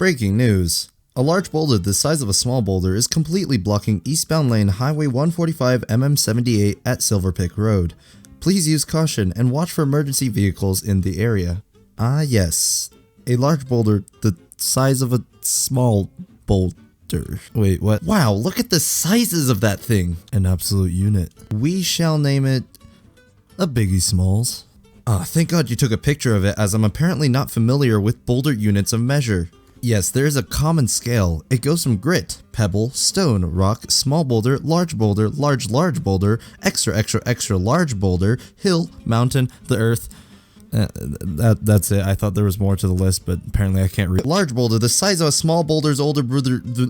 Breaking news. A large boulder the size of a small boulder is completely blocking eastbound lane Highway 145 MM78 at Silver Pick Road. Please use caution and watch for emergency vehicles in the area. Ah yes, a large boulder the size of a small boulder. Wait, what? Wow, look at the sizes of that thing. An absolute unit. We shall name it a Biggie Smalls. Ah, thank God you took a picture of it, as I'm apparently not familiar with boulder units of measure. Yes, there is a common scale. It goes from grit, pebble, stone, rock, small boulder, large boulder, extra large boulder, hill, mountain, the earth. That's it. I thought there was more to the list, but apparently I can't read. Large boulder, the size of a small boulder's older brother, a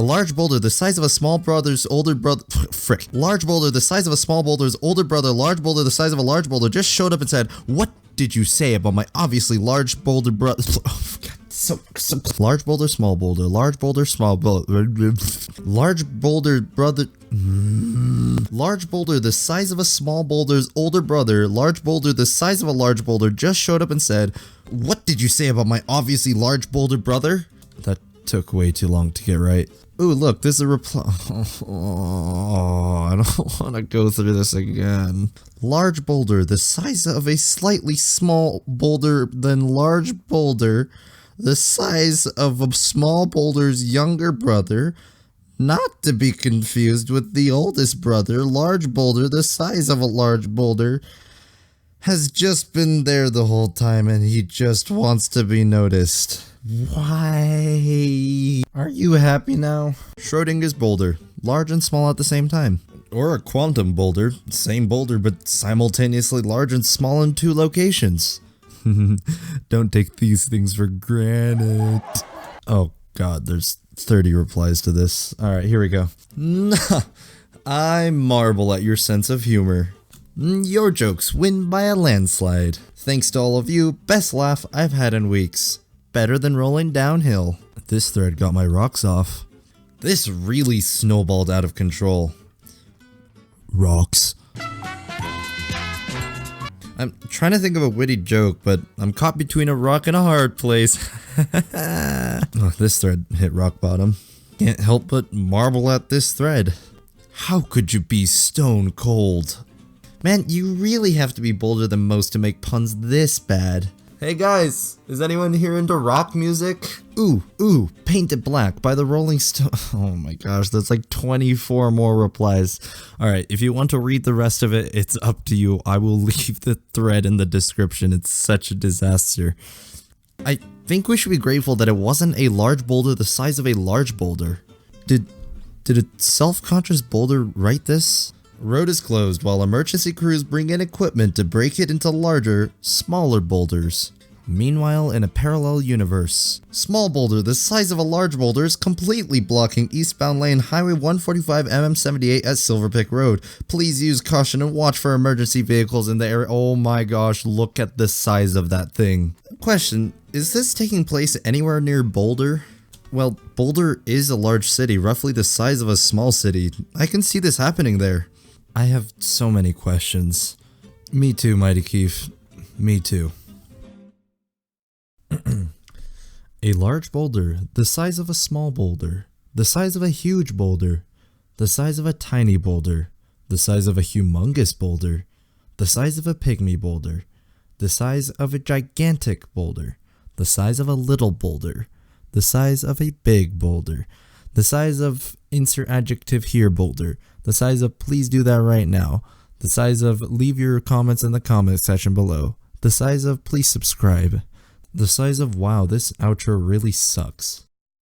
large boulder, the size of a small brother's older brother, frick. Large boulder, the size of a small boulder's older brother, large boulder, the size of a large boulder, just showed up and said, "What did you say about my obviously large boulder brother?" Oh, God, so large boulder, small boulder, large boulder, small boulder, large boulder brother. Large boulder the size of a small boulder's older brother, large boulder the size of a large boulder, just showed up and said, "What did you say about my obviously large boulder brother?" That took way too long to get right. Ooh, look, there's a reply. Oh, I don't want to go through this again. Large boulder the size of a slightly small boulder than large boulder, the size of a small boulder's younger brother, not to be confused with the oldest brother. Large boulder the size of a large boulder has just been there the whole time and he just wants to be noticed. Why? Are you happy now? Schrodinger's boulder, large and small at the same time. Or a quantum boulder, same boulder but simultaneously large and small in two locations. Don't take these things for granted. Oh God, there's 30 replies to this. Alright, here we go. I marvel at your sense of humor. Your jokes win by a landslide. Thanks to all of you, best laugh I've had in weeks. Better than rolling downhill. This thread got my rocks off. This really snowballed out of control. Rocks. I'm trying to think of a witty joke, but I'm caught between a rock and a hard place. Oh, this thread hit rock bottom. Can't help but marvel at this thread. How could you be stone cold? Man, you really have to be bolder than most to make puns this bad. Hey guys, is anyone here into rock music? Ooh, Paint It Black by the Rolling Stones. Oh my gosh, that's like 24 more replies. Alright, if you want to read the rest of it, it's up to you. I will leave the thread in the description. It's such a disaster. I think we should be grateful that it wasn't a large boulder the size of a large boulder. Did a self-conscious boulder write this? Road is closed while emergency crews bring in equipment to break it into larger, smaller boulders. Meanwhile, in a parallel universe, small boulder the size of a large boulder is completely blocking eastbound lane Highway 145 MM78 at Silver Pick Road. Please use caution and watch for emergency vehicles in the area. Oh my gosh, look at the size of that thing. Question, is this taking place anywhere near Boulder? Well, Boulder is a large city, roughly the size of a small city. I can see this happening there. I have so many questions. Me too, Mighty Keef. Me too. A large boulder, the size of a small boulder, the size of a huge boulder, the size of a tiny boulder, the size of a humongous boulder, the size of a pygmy boulder, the size of a gigantic boulder, the size of a little boulder, the size of a big boulder, the size of insert adjective here boulder, the size of please do that right now, the size of leave your comments in the comment section below, the size of please subscribe, the size of wow, this outro really sucks.